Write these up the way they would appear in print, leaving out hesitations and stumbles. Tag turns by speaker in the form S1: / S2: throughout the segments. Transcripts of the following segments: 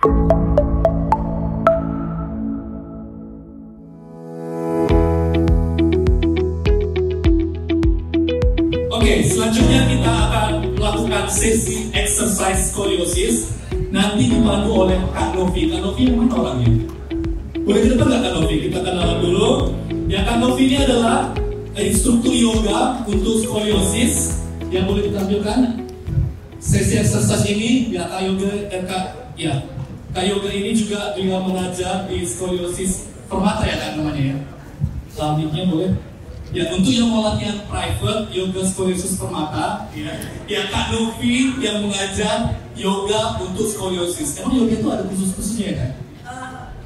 S1: Oke, selanjutnya kita akan melakukan sesi exercise scoliosis. Nanti dipandu oleh Kak Novi. Kak Novi mana orangnya? Boleh ke depan nggak Kak Novi? Kita kenalan dulu. Ya, Kak Novi ini adalah instruktur yoga untuk scoliosis. Yang boleh ditampilkan sesi exercise ini. Ya, Kak Yoga ini juga mengajar di scoliosis Permata ya Kak namanya ya. Selanjutnya boleh. Ya, untuk yang mau latihan private yoga scoliosis Permata, ya Kak Novi yang mengajar yoga untuk scoliosis. Emang yoga itu ada khusus-khususnya ya Kak?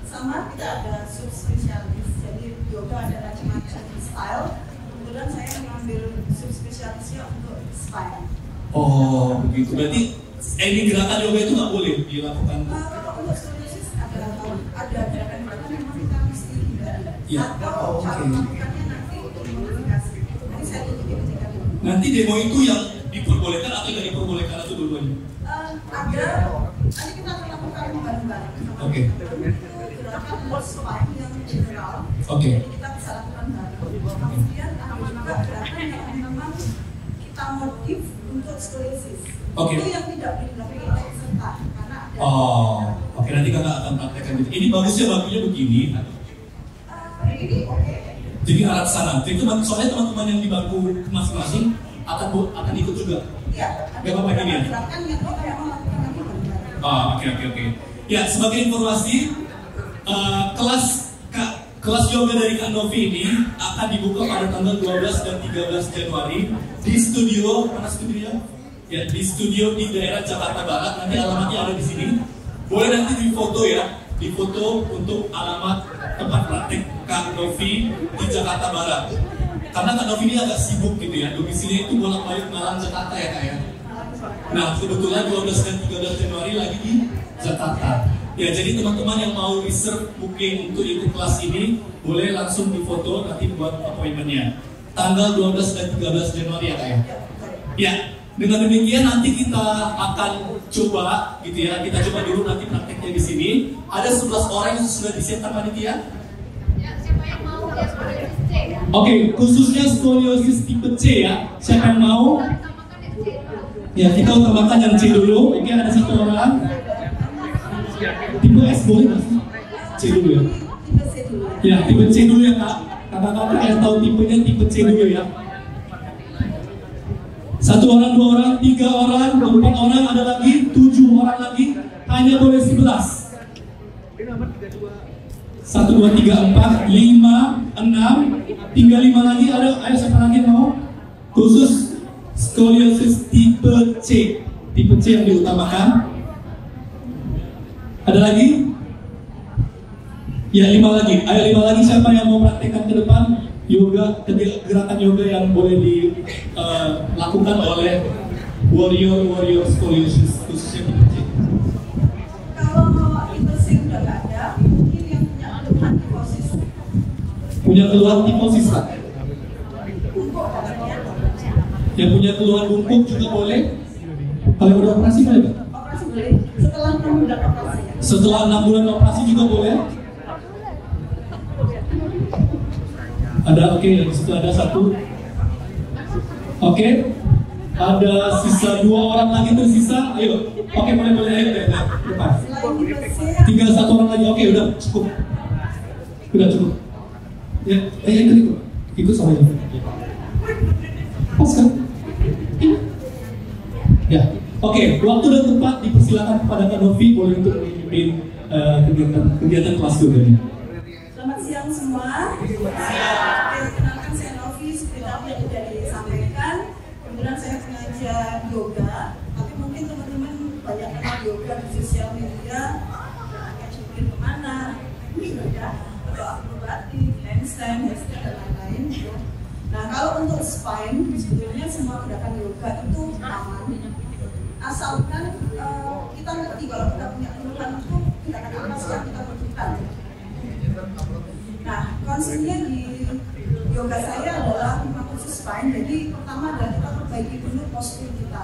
S2: Sama, kita ada subspesialis. Jadi yoga ada macam-macam style. Kemudian saya mengambil subspesialisnya untuk spine.
S1: Oh, begitu. Berarti ini gerakan yoga itu nggak boleh dilakukan?
S2: Kalau untuk scoliosis ada gerakan-gerakan yang memang kita mesti hindari.
S1: Ya.
S2: Atau cara melakukannya nanti dimodifikasi. Nanti saya tunjukin aja.
S1: Nanti demo itu yang diperbolehkan atau tidak diperbolehkan atau dua-duanya?
S2: Nanti kita akan lakukan bareng-bareng.
S1: Oke.
S2: Gerakan untuk spine yang general.
S1: Oke.
S2: Jadi kita bisa lakukan bareng. Kemudian ada juga gerakan yang memang kita modif untuk scoliosis.
S1: Oke.
S2: Itu yang tidak boleh dilakukan oleh peserta karena ada.
S1: Oke, nanti kakak akan praktekkan itu. Ini bagusnya begini.
S2: Ini oke.
S1: Jadi arah sana. Itu soalnya teman-teman yang di bangku masing-masing akan ikut juga.
S2: Iya.
S1: Gak apa-apa gini ya.
S2: Gerakan yang kita memang lakukan nanti bareng-bareng.
S1: Oke. Ya, sebagai informasi, kelas yoga dari Kak Novi ini akan dibuka pada tanggal 12 dan 13 Januari di studio, mana studionya? Ya, di studio di daerah Jakarta Barat. Nanti alamatnya ada di sini. Boleh nanti difoto ya, difoto untuk alamat tempat praktik Kak Novi di Jakarta Barat. Karena Kak Novi ini agak sibuk gitu ya, domisilinya itu bolak-balik Malang Jakarta ya Kak ya. Nah, kebetulan 12 dan 13 Januari lagi di Jakarta. Ya, jadi teman-teman yang mau reserve booking untuk ikut kelas ini boleh langsung difoto nanti buat appointment-nya. Tanggal 12 dan 13 Januari ya Kak ya. Ya, dengan demikian nanti kita akan coba gitu ya. Kita coba dulu nanti prakteknya di sini. Ada 11 orang yang sudah disiapkan panitia.
S3: Ya, siapa yang mau ya scoliosis C?
S1: Oke, khususnya scoliosis tipe C ya. Siapa yang mau? Ya, kita utamakan yang C dulu. Oke, ada satu orang. Tipe S boleh nggak sih? C dulu ya.
S2: Tipe C dulu.
S1: Ya, tipe C dulu ya Kak. Kakak-kakak yang tahu tipenya tipe C dulu ya. 1 orang, 2 orang, 3 orang, 4 orang, ada lagi 7 orang lagi. Hanya boleh 11. 1, 2, 3, 4, 5, 6. Tinggal 5 lagi. Ada, ayo siapa lagi mau? Khusus scoliosis tipe C. Tipe C yang diutamakan. Ada lagi? Ya, 5 lagi. Ayo 5 lagi, siapa yang mau praktekkan ke depan? Yoga, gerakan yoga yang boleh dilakukan oleh warrior scoliosis khususnya tipe C.
S2: Kalau tipe C udah nggak ada, mungkin yang punya keluhan kifosis.
S1: Punya keluhan kifosis Kak?
S2: Bungkuk katanya.
S1: Yang punya keluhan bungkuk juga boleh? Kalau udah operasi boleh Kak?
S2: Operasi boleh. Setelah 6 bulan operasi.
S1: Setelah 6 bulan operasi juga boleh? Ada, oke, yang situ ada 1. Oke, ada sisa 2 orang lagi tersisa. Ayo, oke, boleh ayo depan.
S2: Selain tipe C,
S1: Tinggal 1 orang lagi. Oke, udah cukup. Ya, ikut sama ini. Pas kan? Ya, oke, waktu dan tempat dipersilakan kepada Kak Novi boleh untuk memimpin kegiatan kelas yoga ini.
S2: selamat siang semua. Kenalkan saya Novi, seperti tadi yang sudah disampaikan. Kemudian saya pengajar yoga, tapi mungkin teman-teman banyak kenal yoga di sosial media, kayak mungkin kemana, ya, atau akrobatik, handstand, dan lain-lain. Nah, kalau untuk spine, sebetulnya semua gerakan yoga itu aman. Asalkan kita ngerti kalau kita punya keluhan itu gerakan apa sih yang kita butuhkan. Nah, konsepnya di yoga saya adalah khusus spine. Jadi pertama adalah kita perbaiki dulu postur kita.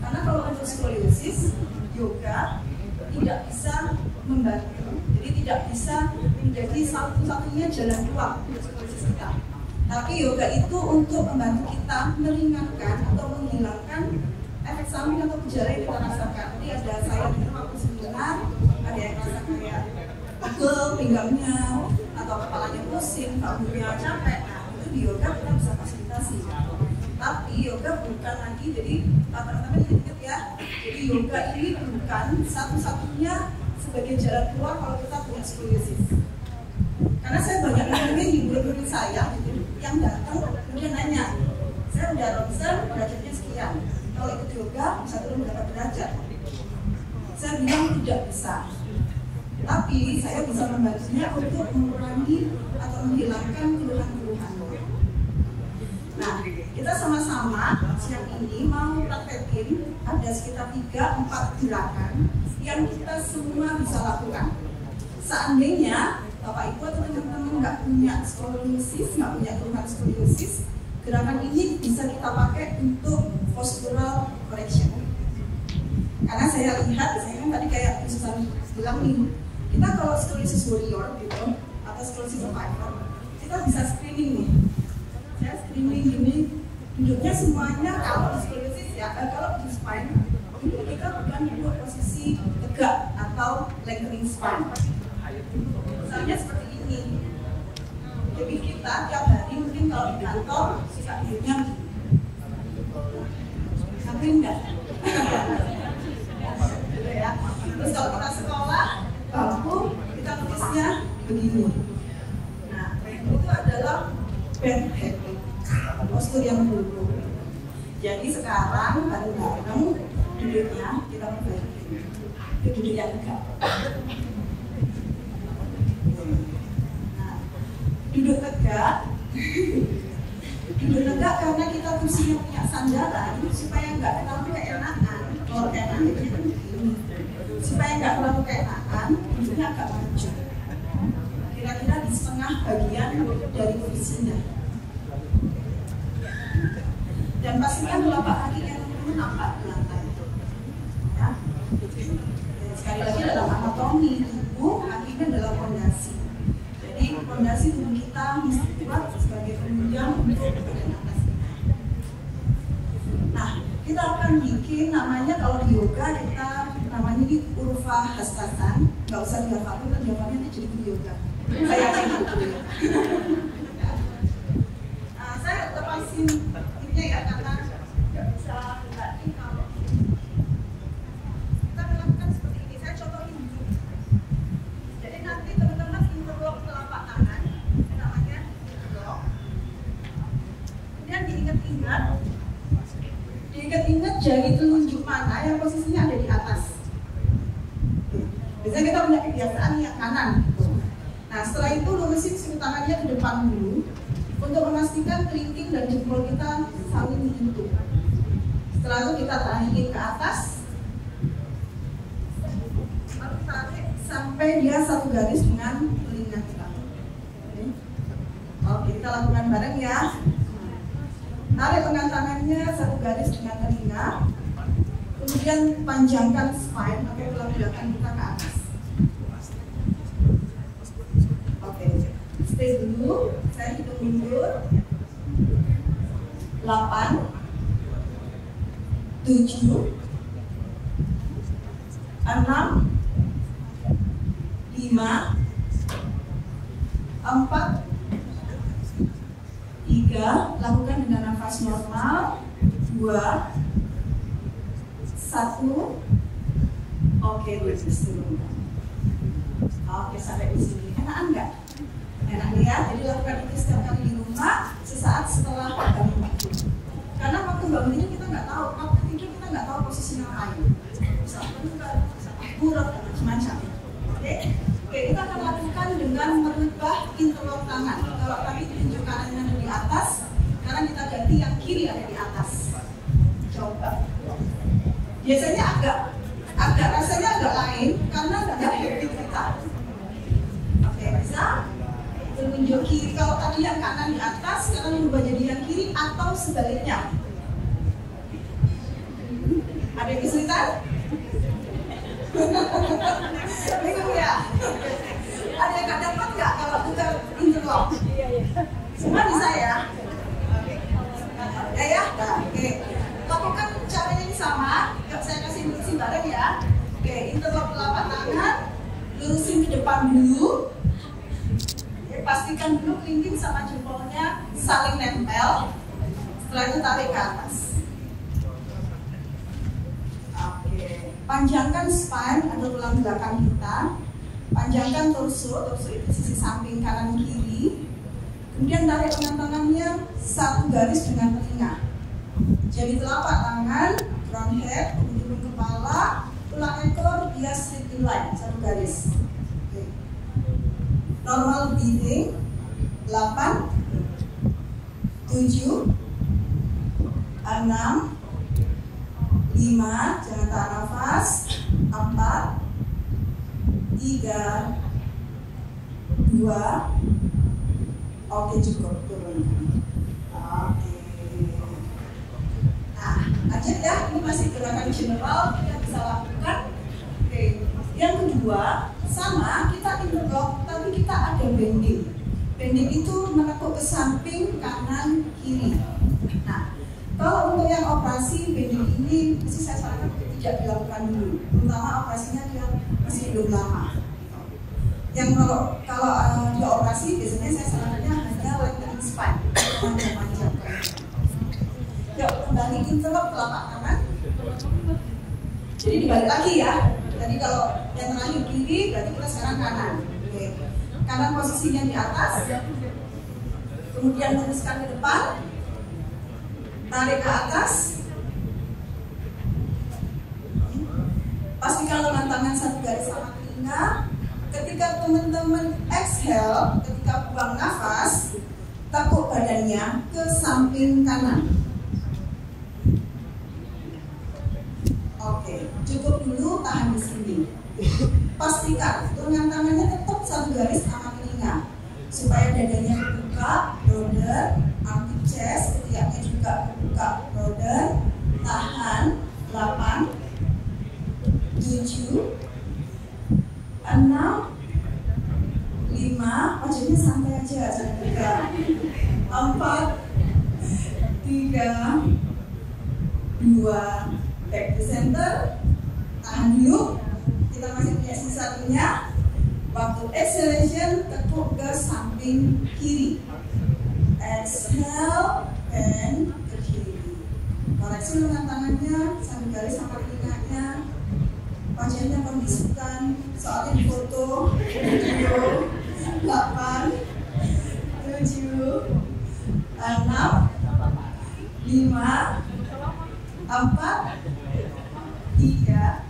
S2: Karena kalau untuk scoliosis, yoga tidak bisa membantu. Jadi tidak bisa menjadi satu-satunya jalan keluar psikologis kita. Tapi yoga itu untuk membantu kita meringankan atau menghilangkan efek samping atau gejala yang kita rasakan. Jadi ada saya di waktu seminar, ada yang rasa kayak pegel pinggangnya atau kepalanya pusing, bahunya capek. Nah, itu di yoga kita bisa fasilitasi. Tapi yoga bukan lagi, jadi teman-teman ingat ya, jadi yoga ini bukan satu-satunya sebagai jalan keluar kalau kita punya skoliosis. Karena saya banyak dengar di murid-murid saya yang datang kemudian nanya, saya udah ronsen derajatnya sekian, kalau ikut yoga bisa turun berapa derajat? Saya bilang tidak bisa. Tapi saya bisa membantunya untuk mengurangi atau menghilangkan keluhan-keluhan. Nah, kita sama-sama siang ini mau praktekin ada sekitar 3-4 gerakan yang kita semua bisa lakukan. Seandainya Bapak Ibu atau teman-teman nggak punya skoliosis, nggak punya keluhan skoliosis, gerakan ini bisa kita pakai untuk postural correction. Karena saya lihat, saya kan tadi kayak Susan bilang nih, kita kalau skoliosis warrior gitu atau skoliosis survivor, kita bisa screening nih. Saya screening gini, duduknya semuanya kalau skoliosis ya, kalau di spine, itu kita bukan buat posisi tegak atau lengthening spine. Misalnya seperti ini. Jadi kita tiap hari mungkin kalau di kantor suka duduknya begini. Sampai enggak? Gitu ya. Terus kalau kita sekolah, bangku kita tulisnya begini. Nah, itu adalah bent head, postur yang dulu. Jadi sekarang bareng-bareng duduknya kita perbaiki. Itu duduk yang tegak. Nah, duduk tegak. Duduk tegak karena kita kursinya punya sandaran supaya nggak terlalu keenakan. Kalau enak itu begini. Supaya nggak terlalu keenakan, duduknya agak maju. Kira-kira di setengah bagian dari kursinya. Dan pastikan telapak kakinya teman-teman nampak di lantai. Ya. Sekali lagi dalam anatomi tubuh, kakinya adalah fondasi. Jadi fondasi tubuh kita mesti kuat sebagai penunjang untuk bagian atas. Nah, kita akan bikin namanya kalau di yoga kita namanya ini Urva Hastasan. Nggak usah dihafalin, kan dihafalnya nanti jadi yoga. Saya gitu ya. Nah, saya lepasin ini ya karena nggak bisa berarti kalau kita melakukan seperti ini. Saya contohin dulu. Jadi nanti teman-teman interlock telapak tangan, namanya interlock. Kemudian diingat jari telunjuk mana yang posisinya ada di atas. Biasanya kita punya kebiasaan yang kanan. Nah, setelah itu lurusin siku tangannya ke depan dulu untuk memastikan kelingking dan jempol kita saling menyentuh. Setelah itu kita tarikin ke atas, lalu tarik sampai dia satu garis dengan telinga kita. Oke, kita lakukan bareng ya. Tarik lengan tangannya satu garis dengan telinga, kemudian panjangkan spine pakai tulang belakang kita ke atas. Oke, stay dulu. Saya hitung mundur. 8, 7, 6, 5, 4, 3, lakukan dengan nafas normal. 2, 1, oke, turun. Oke, sampai di sini. Enakan nggak? Enak ya. Jadi lakukan itu setiap kali di rumah sesaat setelah bangun tidur. Karena waktu bangun ini kita nggak tahu, waktu tidur kita nggak tahu posisi ngapain. Bisa bukan, bisa buruk dan macam-macam. Oke, kita akan lakukan dengan merubah interlock tangan. Kalau tadi tunjuk kanannya ada di atas, sekarang kita ganti yang kiri ada di atas. Coba. Biasanya agak rasanya agak lain karena nggak habit kita. Oke, bisa. Telunjuk kiri, kalau tadi yang kanan di atas, sekarang berubah jadi yang kiri atau sebaliknya. Ada yang kesulitan? Bingung ya? Ada yang nggak dapat nggak kalau bukan interlock? Semua bisa ya? Ya. Nah, oke. Lakukan caranya ini sama. Saya kasih lurusin bareng ya. Oke, interlock telapak tangan, lurusin ke depan dulu. Oke, pastikan dulu kelingking sama jempolnya saling nempel. Setelah itu tarik ke atas. Oke, panjangkan spine atau tulang belakang kita. Panjangkan torso itu sisi samping kanan kiri. Kemudian tarik lengan tangannya satu garis dengan telinga. Jadi telapak tangan, crown head, ujung kepala, tulang ekor dia straight in line, satu garis. Oke. Normal breathing 8 7 6 5, jangan tahan nafas. 4 3 2. Oke, cukup, turun. Oke. Nah, lanjut ya. Ini masih gerakan general kita bisa lakukan. Oke. Yang kedua, sama kita interlock, tapi kita ada bending. Bending itu menekuk ke samping kanan kiri. Nah, kalau untuk yang operasi bending ini mesti saya sarankan tidak dilakukan dulu. Terutama operasinya dia masih belum lama. Yang kalau dia operasi biasanya saya sarankannya hanya lengthening spine, panjang-panjang. Yuk, kembali interlock telapak tangan. Jadi dibalik lagi ya. Jadi kalau yang terakhir kiri, berarti kita sekarang kanan. Oke. Kanan posisinya di atas. Kemudian luruskan ke depan. Tarik ke atas. Pastikan lengan tangan satu garis sama telinga. Ketika teman-teman exhale, ketika buang nafas, tekuk badannya ke samping kanan. Oke, cukup dulu, tahan di sini. Pastikan lengan tangannya tetap satu garis sama telinga, supaya dadanya terbuka, broader, armpit chest, ketiaknya juga terbuka, broader. Tahan. 8 7 6 5, wajahnya santai aja, jangan tegang. 4 3 2, back to center. Tahan dulu, kita masih punya sisanya. Waktu exhalation, tekuk ke samping kiri. Exhale, bend ke kiri. Koreksi lengan tangannya, satu garis sama telinganya. Wajahnya kondisikan, soalnya di foto. 8 7 6 5 4 3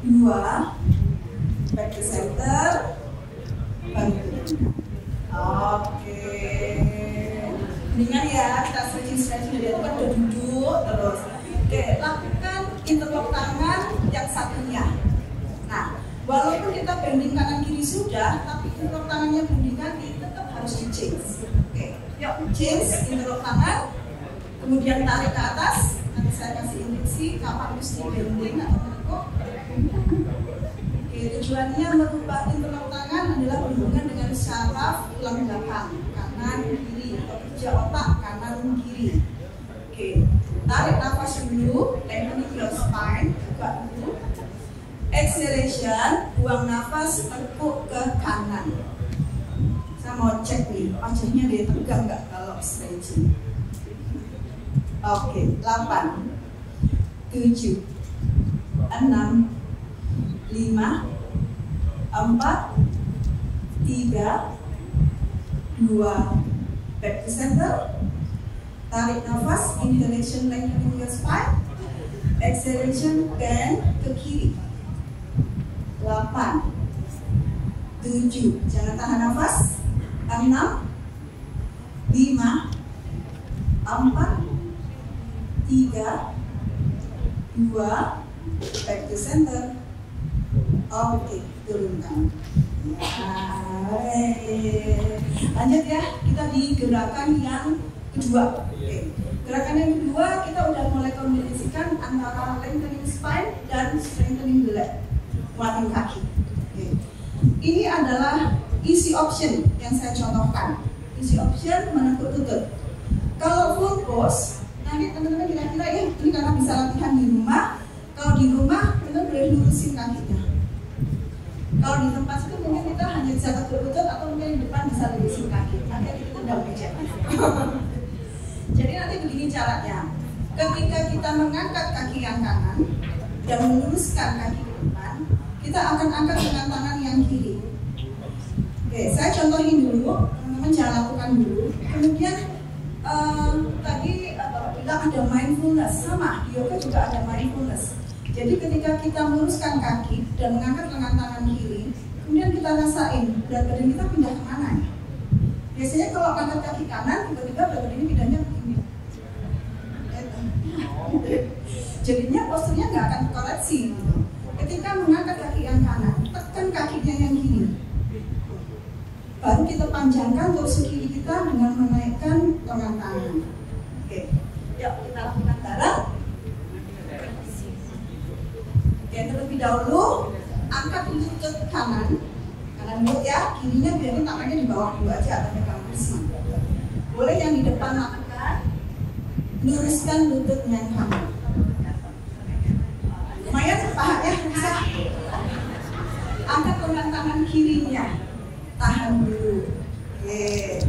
S2: 2 back to center. Oke. Mendingan ya kita stretching dari tempat duduk terus. Oke, lakukan interlock tangan yang satunya. Nah, walaupun kita bending kanan kiri sudah, tapi interlock tangannya bending kaki tetap harus di change. Oke, yuk change interlock tangan, kemudian tarik ke atas. Nanti saya kasih instruksi kapan mesti bending atau menekuk. Oke, tujuannya merubah interlock tangan adalah berhubungan dengan syaraf tulang belakang kanan kiri atau kerja otak kanan kiri. Oke, tarik nafas dulu, lengthening your spine, buka dulu. Exhalation, buang nafas, tekuk ke kanan. Saya mau cek nih, wajahnya dia tegang nggak kalau stretching. Oke, 8 7 6 5 4 3 2 back to center. Tarik nafas, inhalation lengthening your spine. Exhalation bend ke kiri. 8 7, jangan tahan nafas. 6 5 4 3 2 back to center. Oke, turunkan. Lanjut ya, kita di gerakan yang kedua. Oke. Gerakan yang kedua kita udah mulai kombinasikan antara lengthening spine dan strengthening the leg, kuatin kaki. Oke. Ini adalah easy option yang saya contohkan. Easy option menekuk lutut. Kalau full pose, nanti teman-teman kira-kira ya ini karena bisa latihan di rumah. Kalau di rumah teman-teman boleh lurusin kakinya. Kalau di tempat itu mungkin kita hanya bisa tekuk lutut atau mungkin di depan bisa lurusin kaki. Nanti kita tendang meja. Jadi nanti begini caranya. Ketika kita mengangkat kaki yang kanan dan meluruskan kaki ke depan, kita akan angkat dengan tangan yang kiri. Oke, saya contohin dulu, teman-teman jangan lakukan dulu. Kemudian tadi bilang ada mindfulness, sama di yoga juga ada mindfulness. Jadi ketika kita meluruskan kaki dan mengangkat dengan tangan kiri, kemudian kita rasain berat badan kita pindah kemana ya? Biasanya kalau angkat kaki kanan, tiba-tiba berat badan ini pindahnya begini. Jadinya posturnya nggak akan koreksi. Ketika mengangkat kaki yang kanan, tekan kakinya yang kiri. Baru kita panjangkan torso kiri kita dengan menaikkan lengan tangan. Oke, yuk kita lakukan bareng. Oke, terlebih dahulu angkat lutut kanan dulu ya, kirinya biarin tangannya di bawah dulu aja atau pegang kursi. Boleh yang di depan lakukan, luruskan lututnya yang kanan. Lumayan pahanya bisa. Angkat lengan tangan kirinya. Tahan dulu. Oke.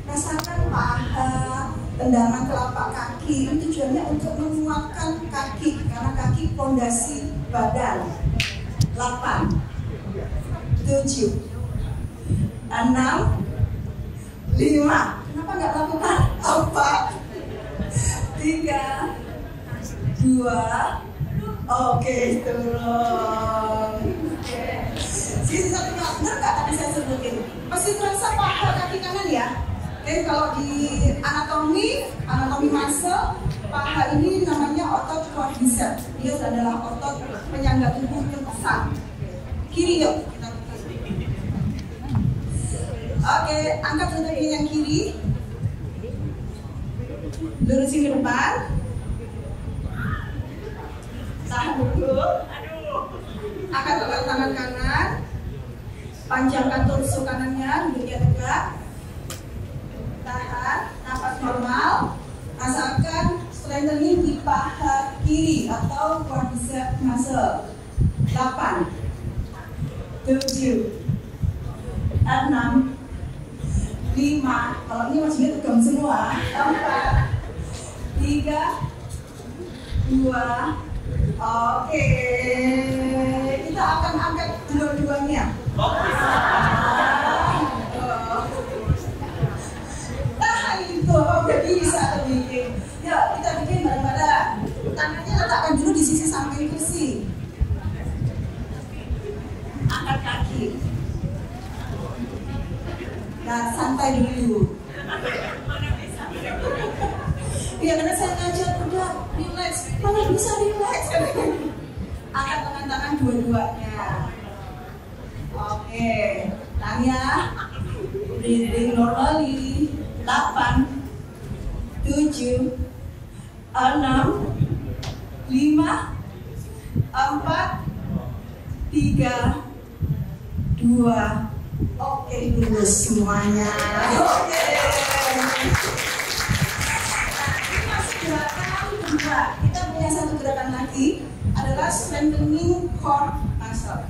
S2: Rasakan paha, tendangan telapak kaki. Ini tujuannya untuk menguatkan kaki karena kaki pondasi badan. 8, 7, 6, 5. Kenapa nggak lakukan? 4, 3, 2. Oke, turun. Sisi satunya benar nggak tadi saya sebutin? Masih terasa paha kaki kanan ya? Oke, kalau di anatomi muscle, paha ini namanya otot quadriceps. Dia adalah otot penyangga tubuh terbesar. Kiri yuk kita lakukan. Oke, angkat lutut ini yang kiri. Lurusin ke depan. Tahan dulu. Angkat lengan tangan kanan. Panjangkan torso kanannya, duduknya tegak. Tahan, nafas normal. Rasakan strengthening di paha kiri atau quadriceps muscle. 8, 7, 6, 5. Kalau ini masih tegang semua. 4, 3, 2. Oke, kita akan angkat dua-duanya. Tahan itu, jadi bisa bikin. Ya, kita bikin bareng-bareng. Tangannya letakkan dulu di sisi samping kursi. Angkat kaki. Nah, santai dulu. Iya, karena saya ngajar udah relax. Mana bisa relax? Angkat tangan dua-duanya. Oke, tahan ya. Breathing normally. 8, 7, 6, 5, 4, 3, 2. Oke, lurus semuanya. Oke. Gerakan kedua, kita punya satu gerakan lagi adalah strengthening core muscle.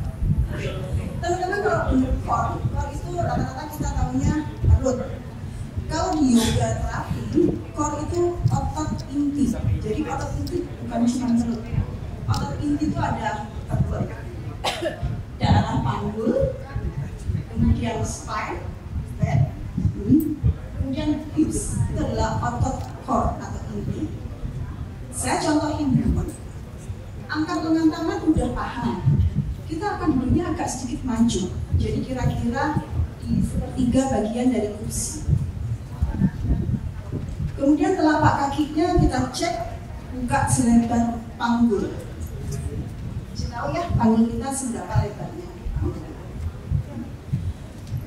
S2: Teman-teman kalau untuk core itu rata-rata kita tahunya perut. Kalau di yoga terapi, core itu otot inti. Jadi otot inti bukan cuma perut. Otot inti itu ada perut, daerah panggul, kemudian spine, kemudian hips. Itu adalah otot core atau inti. Saya contohin dulu. Angkat lengan tangan udah paham. Kita akan dulunya agak sedikit maju. Jadi kira-kira di sepertiga bagian dari kursi. Kemudian telapak kakinya kita cek, buka selebar panggul. Saya tahu ya panggul kita seberapa lebarnya.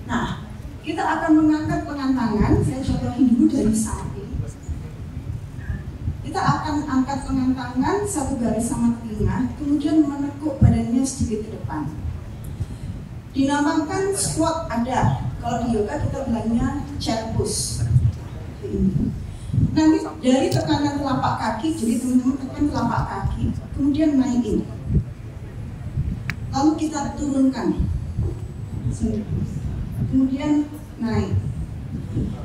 S2: Nah, kita akan mengangkat lengan tangan. Saya contohin dulu dari samping. Kita akan angkat lengan tangan satu garis sama telinga, kemudian menekuk badannya sedikit ke depan. Dinamakan squat ada. Kalau di yoga kita bilangnya chair push. Nanti dari tekanan telapak kaki, jadi teman-teman tekan telapak kaki, kemudian naikin. Lalu kita turunkan. Kemudian naik.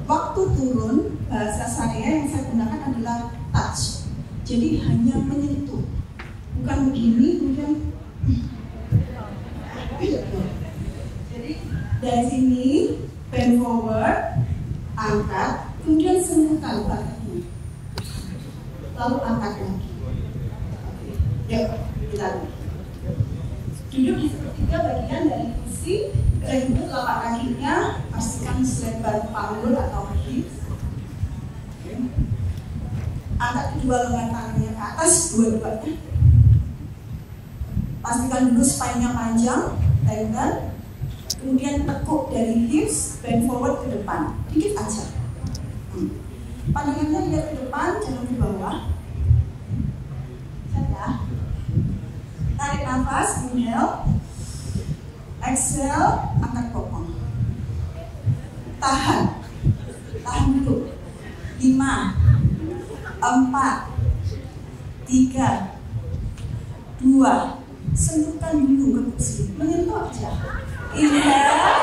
S2: Waktu turun, bahasa saya yang saya gunakan adalah touch. Jadi hanya menyentuh. Bukan begini, kemudian jadi dari sini bend forward, angkat, kemudian sentuhkan badannya, lalu angkat lagi. Yuk, kita duduk di sepertiga bagian dari kursi. Lembut telapak kakinya, pastikan selebar panggul atau hips. Angkat kedua lengan tangannya ke atas, dua-duanya. Pastikan dulu spine-nya panjang, lenggan. Kemudian tekuk dari hips, bend forward ke depan, dikit aja. Pandangannya lihat ke depan, jangan ke bawah. Sudah. Tarik nafas, inhale. Exhale, angkat bokong. Tahan dulu. 5, 4, 3, 2. Sentuhkan dulu ke kursi, menyentuh aja. Inhale,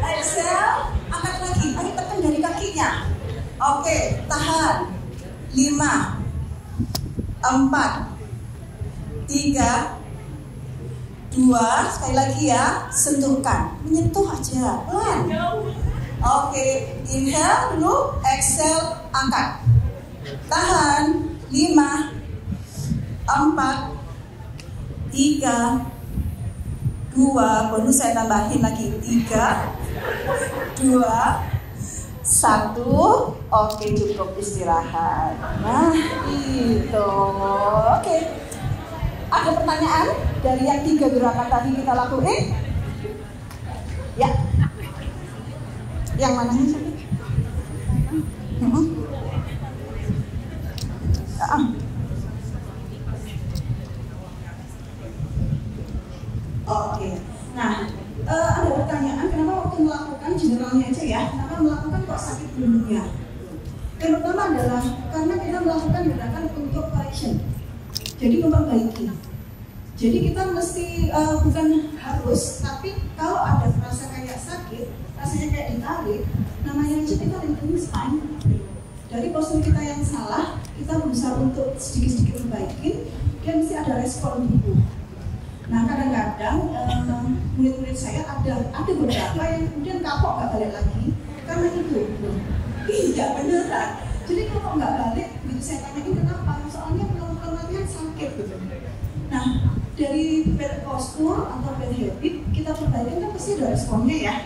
S2: exhale, angkat lagi. Ayo tekan dari kakinya. Oke, tahan. 5, 4, 3, 2, sekali lagi ya, sentuhkan, menyentuh aja, pelan. Oke, inhale dulu, exhale, angkat. Tahan, 5, 4, 3, 2, baru saya tambahin lagi, 3, 2, 1. Oke, cukup istirahat. Nah, itu. Oke. Ada pertanyaan dari yang 3 gerakan tadi kita lakuin? Ya. Yang mananya sih? Oke. Nah, ada pertanyaan, kenapa waktu melakukan generalnya aja ya? Kenapa melakukan kok sakit punggungnya? Terutama adalah karena kita melakukan gerakan untuk correction. Jadi memperbaiki. Jadi kita mesti bukan harus, tapi kalau ada rasa kayak sakit, rasanya kayak ditarik, namanya aja kita lengthening spine. Dari postur kita yang salah, kita berusaha untuk sedikit-sedikit memperbaiki, dan mesti ada respon tubuh. Nah kadang-kadang murid-murid saya ada beberapa yang kemudian kapok nggak balik lagi karena itu. Iya beneran. Jadi kapok nggak balik, begitu saya tanyain kenapa? Soalnya latihan sakit gitu. Nah, dari bad postur atau bad habit kita perbaiki kan pasti ada responnya ya.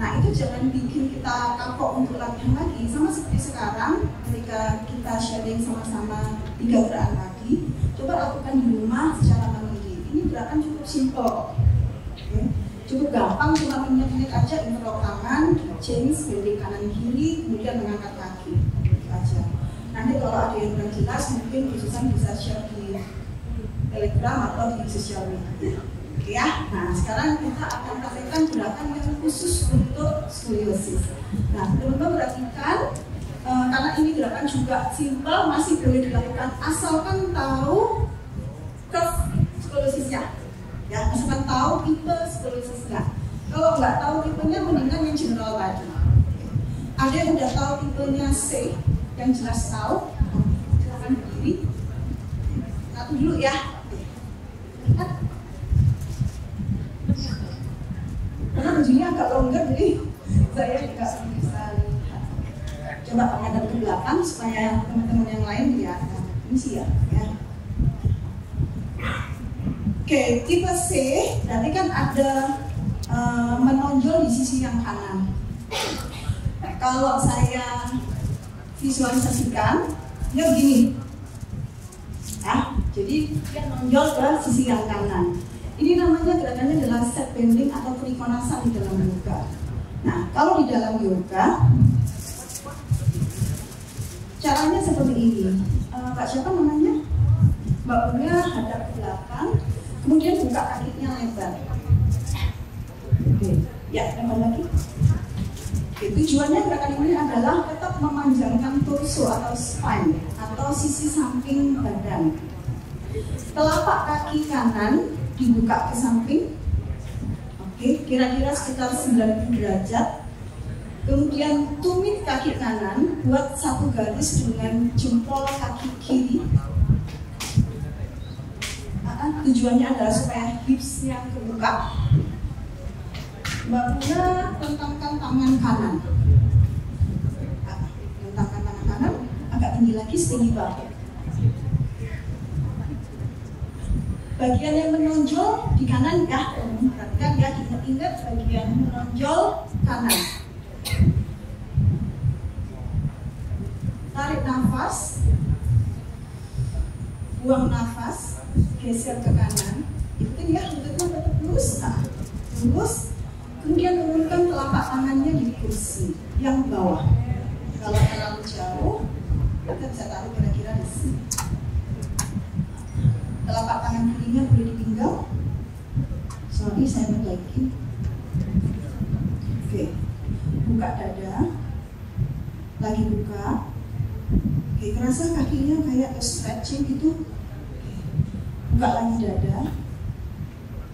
S2: Nah itu jangan bikin kita kapok untuk latihan lagi. Sama seperti sekarang ketika kita sharing sama-sama 3 gerakan lagi, coba lakukan di rumah secara mandiri. Ini gerakan cukup simple, cukup gampang, cuma menit-menit aja. Interlock tangan, change, bending kanan kiri, kemudian mengangkat kaki aja. Nanti kalau ada yang kurang jelas, mungkin Susan bisa share di Telegram atau di sosial media. Oke ya. Nah sekarang kita akan praktekkan gerakan yang khusus untuk skoliosis. Nah teman-teman perhatikan, karena ini gerakan juga simple, masih boleh dilakukan asalkan tahu curve skoliosisnya. Ya, asalkan tahu tipe skoliosisnya. Kalau nggak tahu tipenya, mendingan yang general tadi. Ada yang udah tahu tipenya C, yang jelas tahu, silakan berdiri. Satu dulu ya. Lihat. Karena bajunya agak longgar, jadi saya juga bisa lihat. Coba menghadap ke belakang supaya teman-teman yang lain lihat. Ini sih ya. Oke, tipe C, berarti kan ada menonjol di sisi yang kanan. Kalau saya visualisasikan, dia begini, ya. Jadi dia menonjol ke sisi yang kanan. Ini namanya gerakannya adalah set bending atau trikonasa di dalam yoga. Nah, kalau di dalam yoga, caranya seperti ini. Kak siapa namanya? Mbak Bunga hadap ke belakang, Kemudian buka kakinya lebar. Oke, ya lebar lagi. Oke, tujuannya gerakan ini adalah tetap memanjangkan torso atau spine atau sisi samping badan. Telapak kaki kanan dibuka ke samping. Oke, kira-kira sekitar 90 derajat. Kemudian tumit kaki kanan, buat satu garis dengan jempol kaki kiri. Tujuannya adalah supaya hipsnya kebuka. Mbak Puna rentangkan tangan kanan. Rentangkan tangan kanan, agak tinggi lagi, setinggi bahu. Bagian yang menonjol di kanan ya, perhatikan ya, ingat bagian menonjol kanan. Tarik nafas, buang nafas, geser ke kanan. Ikutin ya, lututnya tetap lurus, lurus. Kemudian turunkan telapak tangannya di kursi yang bawah. Kalau terlalu jauh, kita bisa taruh kira-kira di sini. Telapak tangan kirinya boleh dipinggang. Sorry, saya perbaiki. Oke, buka dada, lagi buka. Oke, kerasa kakinya kayak stretching gitu. Buka lagi dada,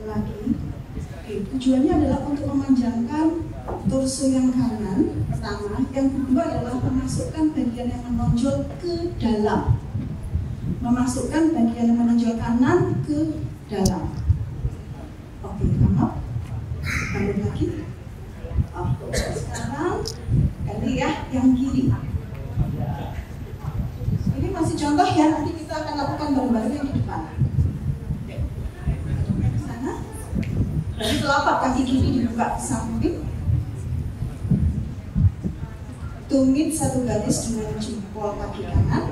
S2: lagi. Oke, tujuannya adalah untuk memanjangkan torso yang kanan pertama, yang kedua adalah memasukkan bagian yang menonjol ke dalam. Memasukkan bagian yang menonjol kanan ke dalam. Oke, come lagi. Sekarang ganti ya yang kiri. Ini masih contoh ya, nanti kita akan lakukan bareng-bareng yang di depan. Ke sana. Jadi telapak kaki kiri dibuka ke samping. Tumit satu garis dengan jempol kaki kanan.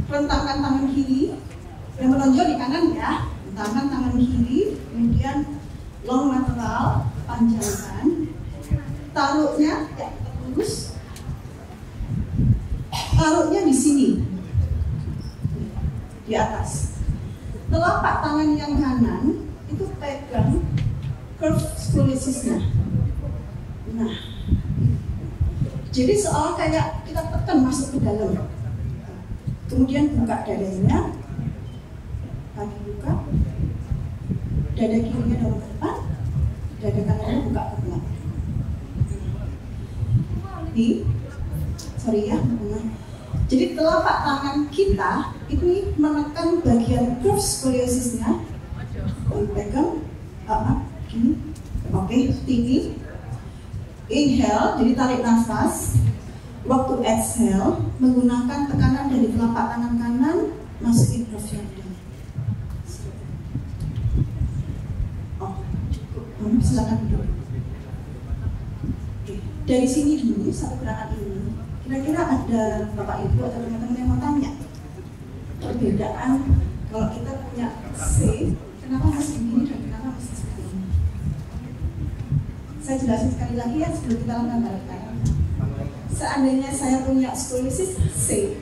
S2: Rentangkan tangan kiri yang menonjol di kanan ya. Rentangkan tangan kiri, kemudian long lateral, panjangkan. Taruhnya ya lurus. Taruhnya di sini. Di atas. Telapak tangan yang kanan itu pegang curve scoliosis-nya. Nah, jadi seolah kayak kita tekan masuk ke dalam. Kemudian buka dadanya, kaki buka, dada kirinya dorong ke depan, dada kanannya buka ke belakang. Sorry ya, jadi telapak tangan kita ini menekan bagian curve scoliosis-nya. Pegang, gini, oke, tinggi. Inhale, jadi tarik nafas. Waktu exhale, menggunakan tekanan dari telapak tangan kanan, masukin curve yang dalam. Oh, cukup. Silakan duduk. Oke. Dari sini dulu, satu gerakan ini. Kira-kira ada Bapak Ibu atau teman-teman yang mau tanya? Perbedaan kalau kita punya C, kenapa masih begini dan kenapa masih seperti ini? Saya jelasin sekali lagi ya sebelum kita lakukan balik. Seandainya saya punya scoliosis C,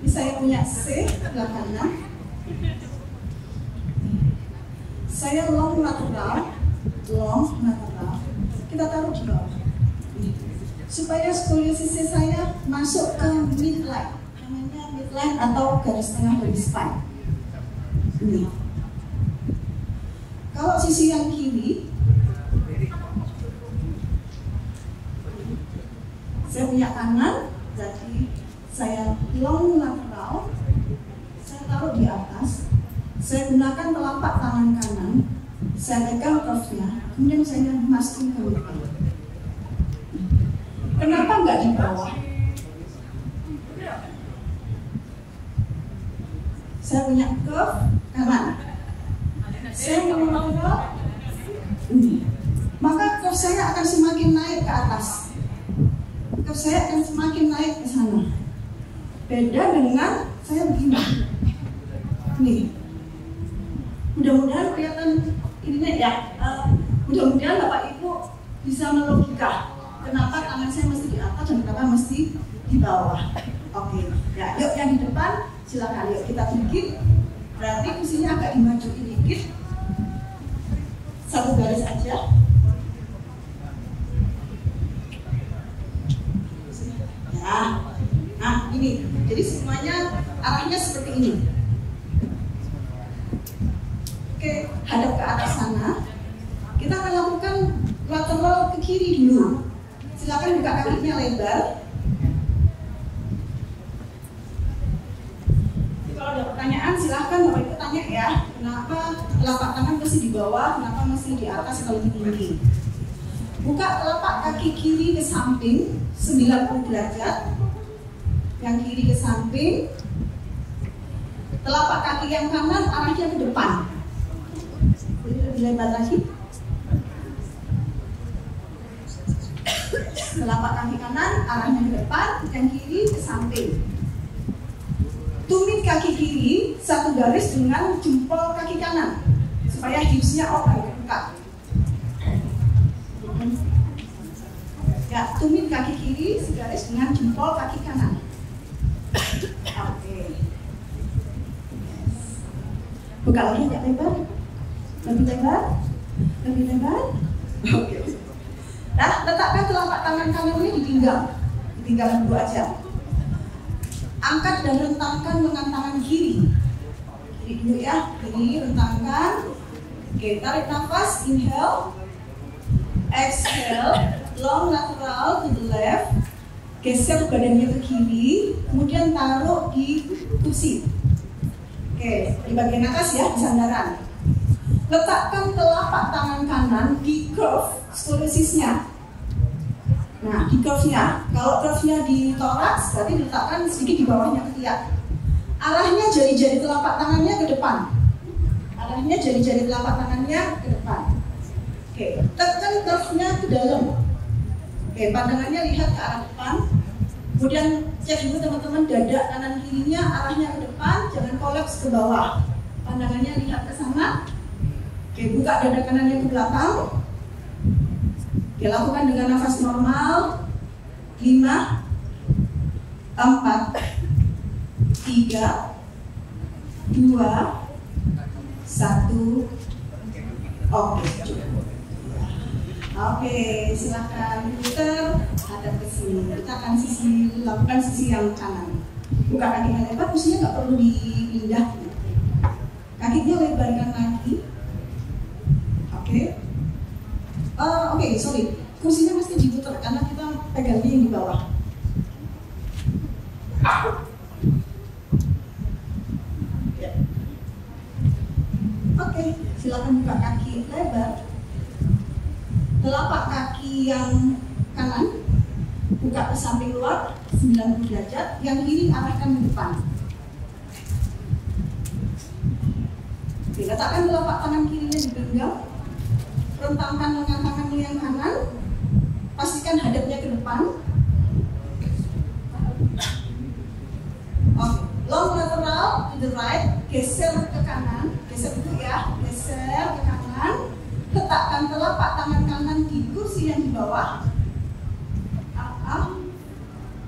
S2: saya punya C sebelah kanan, saya long lateral, kita taruh di bawah, supaya scoliosis saya masuk ke midline, namanya midline atau garis tengah dari spine. Ini. Kalau sisi yang kiri, saya punya kanan, jadi saya long lateral, saya taruh di atas, saya gunakan telapak tangan kanan, saya pegang curve-nya, kemudian saya masukin ke midline. Kenapa nggak di bawah? Saya punya curve kanan, saya long lateral, maka curve saya akan semakin naik ke atas. Curve saya akan semakin naik ke sana. Beda dengan saya begini. Nih. Mudah-mudahan kelihatan ininya ya. Mudah-mudahan Bapak Ibu bisa melogika kenapa tangan saya mesti di atas dan kenapa mesti di bawah. Oke, ya yuk yang di depan silakan, yuk kita dikit. Berarti kursinya agak dimajuin dikit. Satu garis aja. Ya, nah ini, jadi semuanya arahnya seperti ini. Oke, hadap ke atas sana. Kita akan lakukan lateral ke kiri dulu. Silakan buka kakinya lebar. Kalau ada pertanyaan silahkan Bapak Ibu tanya ya. Kenapa telapak tangan mesti di bawah, kenapa mesti di atas kalau lebih tinggi. Buka telapak kaki kiri ke samping 90 derajat. Yang kiri ke samping. Telapak kaki yang kanan arahnya ke depan. Jadi lebih lebar lagi. Telapak kaki kanan arahnya ke depan, yang kiri ke samping. Tumit kaki kiri satu garis dengan jempol kaki kanan supaya hipsnya open, buka. Ya, tumit kaki kiri segaris dengan jempol kaki kanan. Oke. Buka lagi agak lebar. Lebih lebar. Lebih lebar. Oke. Nah, letakkan telapak tangan kanannya di pinggang. Di pinggang dulu aja. Angkat dan rentangkan lengan tangan kiri. Kiri dulu ya. Kiri rentangkan. Oke, tarik nafas, inhale. Exhale, long lateral to the left. Geser badannya ke kiri, kemudian taruh di kursi. Oke, di bagian atas ya, di sandaran. Letakkan telapak tangan kanan di curve scoliosis-nya. Nah, di curve-nya. Kalau curve-nya di thorax, berarti diletakkan sedikit di bawahnya ketiak. Arahnya jari-jari telapak tangannya ke depan. Arahnya jari-jari telapak tangannya ke depan. Oke, tekan curve-nya ke dalam. Oke, pandangannya lihat ke arah depan. Kemudian cek dulu teman-teman dada kanan kirinya arahnya ke depan, jangan kolaps ke bawah. Pandangannya lihat ke sana. Oke, buka dada kanannya ke belakang. Oke, lakukan dengan nafas normal. 5, 4, 3, 2, 1. Oke, oke, silakan putar hadap ke sini. Kita akan lakukan sisi yang kanan. Buka kakinya lebar, kursinya nggak perlu dipindah. Kakinya lebarkan lagi. Oke. Oke, sorry. Kursinya mesti diputar karena kita pegangnya yang di bawah. Oke, silakan buka kaki lebar. Telapak kaki yang kanan buka ke samping luar 90 derajat, yang kiri arahkan ke depan. Oke, letakkan telapak tangan kirinya di pinggang. Rentangkan lengan tanganmu yang kanan. Pastikan hadapnya ke depan. Oke, long lateral to the right, geser ke kanan. Geser dulu ya, geser ke kanan. Letakkan telapak tangan kanan di kursi yang di bawah.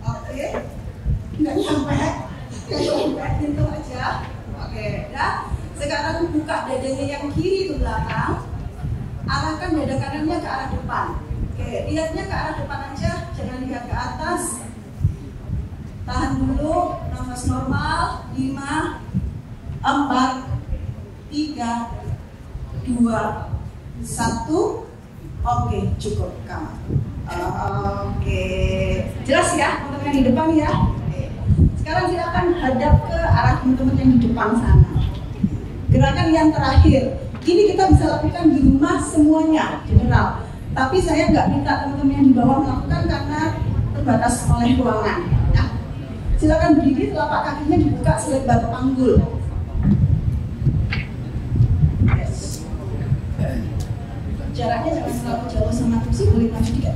S2: Oke, nggak nyampe, itu aja. Oke, dah. Sekarang buka dadanya yang kiri ke belakang. Arahkan dada kanannya ke arah depan. Oke, lihatnya ke arah depan aja, jangan lihat ke atas. Tahan dulu, nafas normal. 5, 4, 3, 2, 1. Oke, cukup kamu. Oke, jelas ya teman-teman yang di depan ya. Oke. Sekarang silakan hadap ke arah teman-teman yang di depan sana. Gerakan yang terakhir, ini kita bisa lakukan di rumah semuanya, general. Tapi saya nggak minta teman-teman yang di bawah melakukan karena terbatas oleh ruangan. Nah, silakan berdiri, telapak kakinya dibuka selebar panggul. Jaraknya jangan terlalu jauh sama kursi, boleh maju dikit.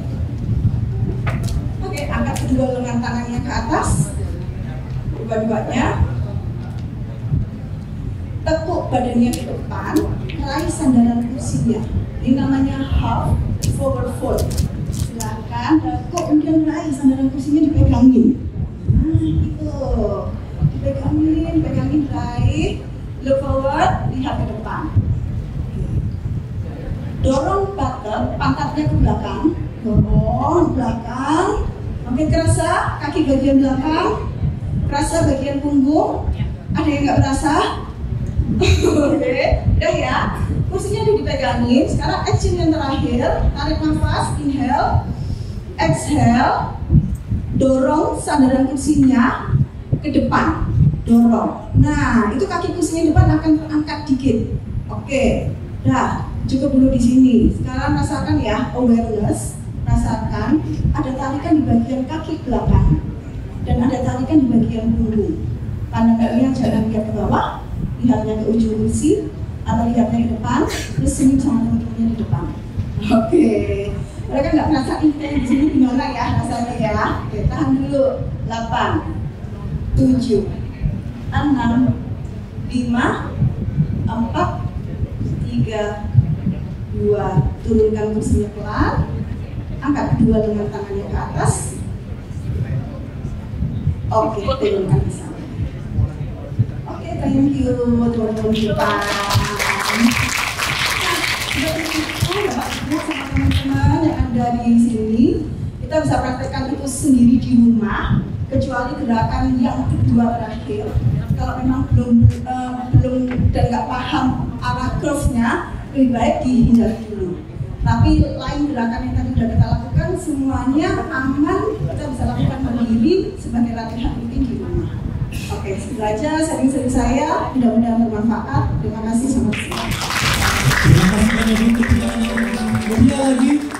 S2: Oke, angkat kedua lengan tangannya ke atas, dua-duanya. Tekuk badannya ke depan, raih sandaran kursinya. Ini namanya half forward fold. Silakan tekuk, kemudian raih sandaran kursinya dipegangin. berasa kaki bagian belakang? Berasa bagian punggung? Ada yang nggak berasa? Oke, udah ya. Kursinya dipegangin. Sekarang action yang terakhir. Tarik nafas, inhale, exhale. Dorong sandaran kursinya ke depan. Dorong. Nah, itu kaki kursinya depan akan terangkat dikit. Oke, dah. Cukup dulu di sini. Sekarang rasakan ya, awareness. Rasakan ada tarikan di bagian kaki belakang dan ada tarikan di bagian punggung. Pandangannya jangan lihat ke bawah, lihatnya ke ujung kursi atau lihatnya ke depan, terus senyum sama teman-temannya di depan. Oke, mereka nggak merasa ini di sini gimana ya rasanya ya? Oke, tahan dulu. 8, 7, 6, 5, 4, 3, 2, turunkan kursinya pelan, angkat kedua dengan tangannya ke atas. Oke, turunkan ke sana. Oke, thank you teman-teman kita. Nah, sama teman-teman yang ada di sini, kita bisa praktekkan itu sendiri di rumah, kecuali gerakan yang kedua terakhir. Kalau memang belum dan nggak paham arah curve-nya, lebih baik dihindari dulu. Tapi lain gerakan yang tadi sudah kita lakukan semuanya aman, kita bisa lakukan mandiri sebagai latihan rutin di rumah. Oke, segitu aja sharing-sharing saya, mudah-mudahan bermanfaat. Terima kasih, sampai jumpa.
S1: Terima kasih banyak untuk lagi.